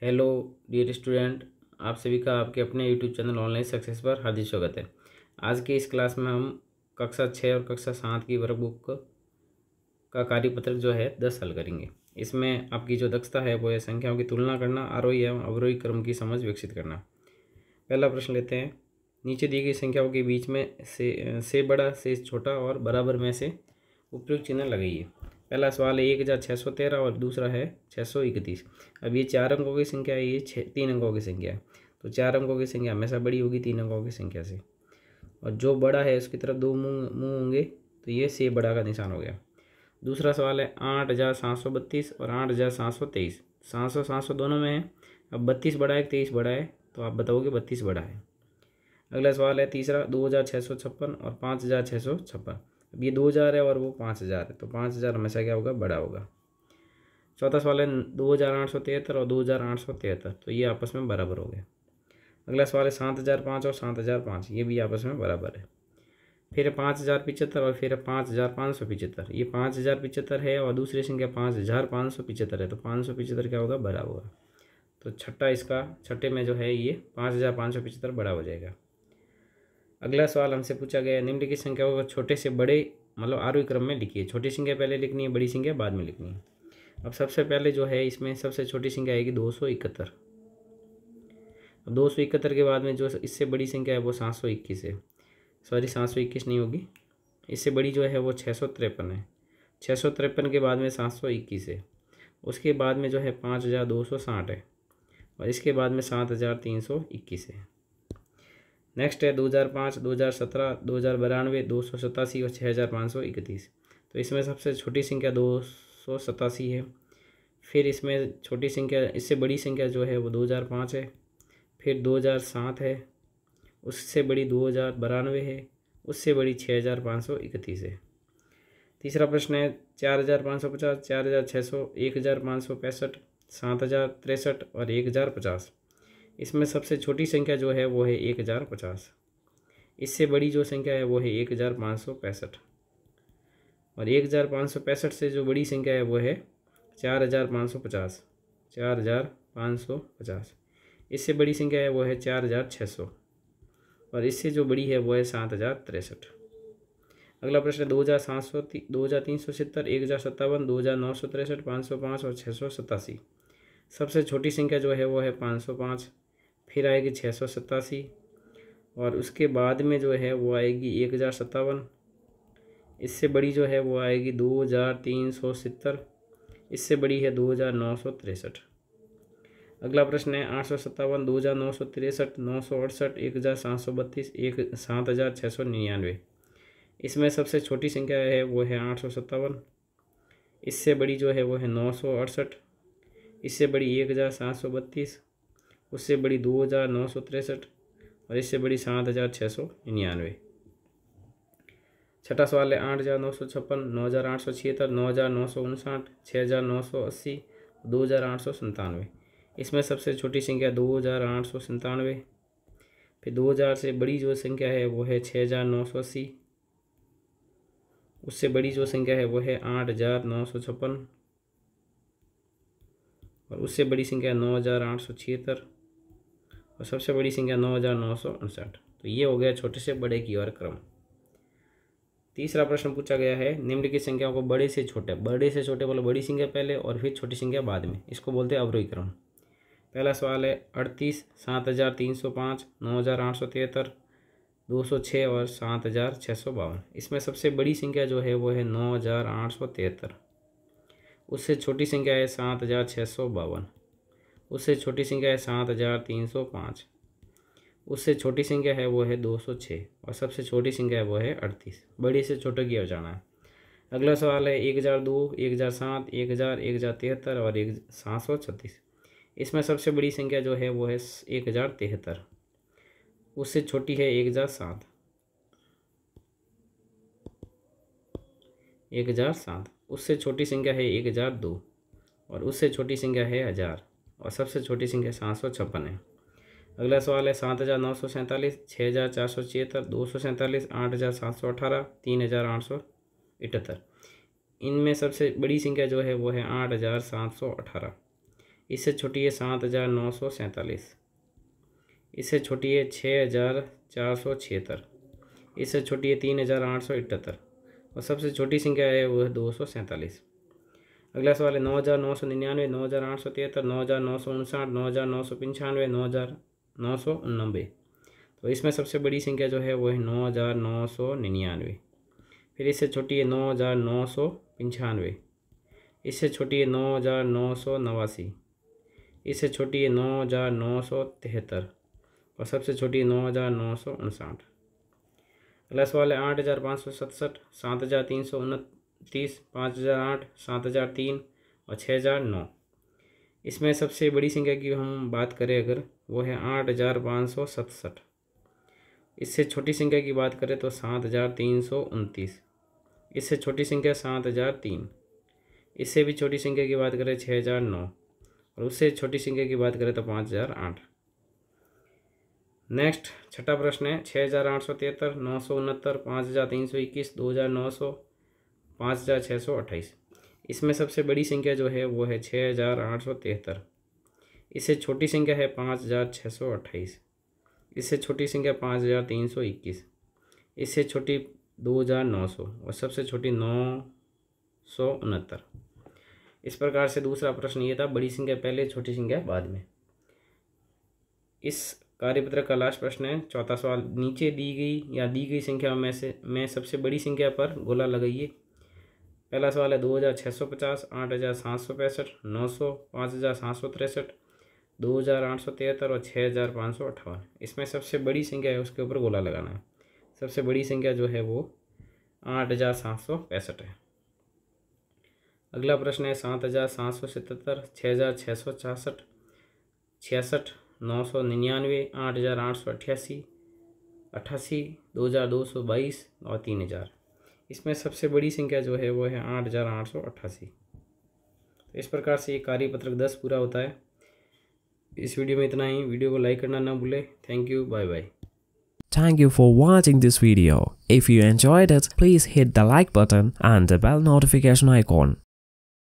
Hello dear student, आप सभी का आपके अपने यूट्यूब चैनल ऑनलाइन सक्सेस पर हार्दिक स्वागत है। आज की इस क्लास में हम कक्षा 6 और कक्षा 7 की वर्कबुक का कार्यपत्रक जो है 10 हल करेंगे। इसमें आपकी जो दक्षता है वो है संख्याओं की तुलना करना, आरोही एवं अवरोही क्रम की समझ विकसित करना। पहला प्रश्न लेते हैं। नीचे दी गई संख्याओं के बीच में से बड़ा, से छोटा और बराबर में से उपयुक्त चिन्ह लगाइए। पहला सवाल है 1613 और दूसरा है 631। अब ये 4 अंकों की संख्या है, ये 3 अंकों की संख्या है। तो 4 अंकों की संख्या हमेशा बड़ी होगी 3 अंकों की संख्या से, और जो बड़ा है उसकी तरफ 2 मुँह होंगे, तो ये से बड़ा का निशान हो गया। दूसरा सवाल है 8732 और 8723। 700 दोनों में है। अब 32 बड़ा है 23 बड़ा है, तो आप बताओगे 32 बड़ा है। अगला सवाल है तीसरा 2656 और 5656। अब ये 2000 है और वो 5000 है, तो 5000 हमेशा क्या होगा, बड़ा होगा। चौथा सवाल है 2873 और 2873, तो ये आपस में बराबर हो गए। अगला सवाल है 7005 और 7005, ये भी आपस में बराबर है। फिर 5075 और फिर 5575। ये 5075 है और दूसरी संख्या 5575 है, तो 575 क्या होगा, बड़ा होगा। तो छठे में जो है ये 5575 बड़ा हो जाएगा। अगला सवाल हमसे पूछा गया निम्नलिखित संख्याओं को छोटे से बड़े मतलब आरोही क्रम में लिखिए। छोटी संख्या पहले लिखनी है, बड़ी संख्या बाद में लिखनी है। अब सबसे पहले जो है इसमें सबसे छोटी संख्या आएगी 271। अब 271 के बाद में जो इससे बड़ी संख्या है वो 721 है। सॉरी 721 नहीं होगी, इससे बड़ी जो है वो 653 है। 653 के बाद में 721 है। उसके बाद में जो है 5260 है, और इसके बाद में 7321 है। नेक्स्ट है 2005, 2017, 2092, 287 और 6531। तो इसमें सबसे छोटी संख्या 287 है। फिर इसमें छोटी संख्या, इससे बड़ी संख्या जो है वो 2005 है। फिर 2007 है, उससे बड़ी 2092 है, उससे बड़ी 6531 है। तीसरा प्रश्न है 4550, 4600, 1565, 7063 और 1050। इसमें सबसे छोटी संख्या जो है वो है 1050। इससे बड़ी जो संख्या है वो है 1565, और 1565 से जो बड़ी संख्या है वो है 4550। 4550। इससे बड़ी संख्या है वो है 4600, और इससे जो बड़ी है वो है 7063। अगला प्रश्न 2700, 2370, 1057, 2963, 505 और 687। सबसे छोटी संख्या जो है वो है 505। फिर आएगी 687, और उसके बाद में जो है वो आएगी 1057। इससे बड़ी जो है वो आएगी 2370। इससे बड़ी है 2963। अगला प्रश्न है 857, 2963, 968, 1732, 7699। इसमें सबसे छोटी संख्या है वो है 857। इससे बड़ी जो है वो है 968। इससे बड़ी 1732। उससे बड़ी 2963, और इससे बड़ी 7699। छठा सवाल है 8956, 9876, 9959, 6980, 2897। इसमें सबसे छोटी संख्या 2897। फिर 2000 से बड़ी जो संख्या है वो है 6980। उससे बड़ी जो संख्या है वो है 8956, और उससे बड़ी संख्या 9876, और सबसे बड़ी संख्या 9959। तो ये हो गया छोटे से बड़े की ओर क्रम। तीसरा प्रश्न पूछा गया है निम्नलिखित संख्याओं को बड़े से छोटे बोलो बड़ी संख्या पहले और फिर छोटी संख्या बाद में, इसको बोलते हैं अवरोही क्रम। पहला सवाल है 38, 7305, 9873, 206 और 7652। इसमें सबसे बड़ी संख्या जो है वो है 9873। उससे छोटी संख्या है 7652। उससे छोटी संख्या है 7305। उससे छोटी संख्या है वो है 206, और सबसे छोटी संख्या है वो है 38। बड़ी से छोटे की ओर जाना है। अगला सवाल है 1002, 1007, 1000, 1073 और 736। इसमें सबसे बड़ी संख्या जो है वो है 1073। उससे छोटी है 1007। 1007। उससे छोटी संख्या है 1002, और उससे छोटी संख्या है 1000, और सबसे छोटी संख्या 756 है। अगला सवाल है 7947, 6476, 247, 8718, 3878। इनमें सबसे बड़ी संख्या जो है वो है 8718। इससे छोटी है 7,947, इससे छोटी है 6,476, इससे छोटी है 3,878 और सबसे छोटी संख्या है वो है 247। अगला सवाल है 9,999, 9,873, 9,959, 9,995, 9,999। तो इसमें सबसे बड़ी संख्या जो है वो है 9,999। फिर इससे छोटी है 9,995, इससे छोटी है 9,989, इससे छोटी है 9,973 और सबसे छोटी है 9,959। अगला सवाल है 8,567, 7,329, 5,008, 7,003 और 6,009। इसमें सबसे बड़ी संख्या की हम बात करें अगर, वो है 8,567। इससे छोटी संख्या की बात करें तो 7,329, इससे छोटी संख्या 7,003, इससे भी छोटी संख्या की बात करें 6,009 और उससे छोटी संख्या की बात करें तो 5,008। नेक्स्ट छठा प्रश्न है 6,873, 969, 5,321, 2,900, 5,628। इसमें सबसे बड़ी संख्या जो है वो है 6,873, इससे छोटी संख्या है 5,628, इससे छोटी संख्या 5,321, इससे छोटी 2,900 और सबसे छोटी 969। इस प्रकार से दूसरा प्रश्न ये था, बड़ी संख्या पहले छोटी संख्या बाद में। इस कार्यपत्र का लास्ट प्रश्न है चौथा सवाल, नीचे दी गई संख्या में से सबसे बड़ी संख्या पर गोला लगाइए। पहला सवाल है 2,650, 8,765, 900, 5,763, 2,873 और 6,558। इसमें सबसे बड़ी संख्या है उसके ऊपर गोला लगाना है। सबसे बड़ी संख्या जो है वो 8,765 है। अगला प्रश्न है 7,777, 6,666, 66, 999, 8,888, 88, 2,222 और 3,000। इसमें सबसे बड़ी संख्या जो है वो है 8,888। तो इस प्रकार से ये कार्यपत्रक 10 पूरा होता है। इस वीडियो में इतना ही। वीडियो को लाइक करना ना भूले। Thank you, bye bye. Thank you for watching this video. If you enjoyed it, please hit the like button and the bell notification icon.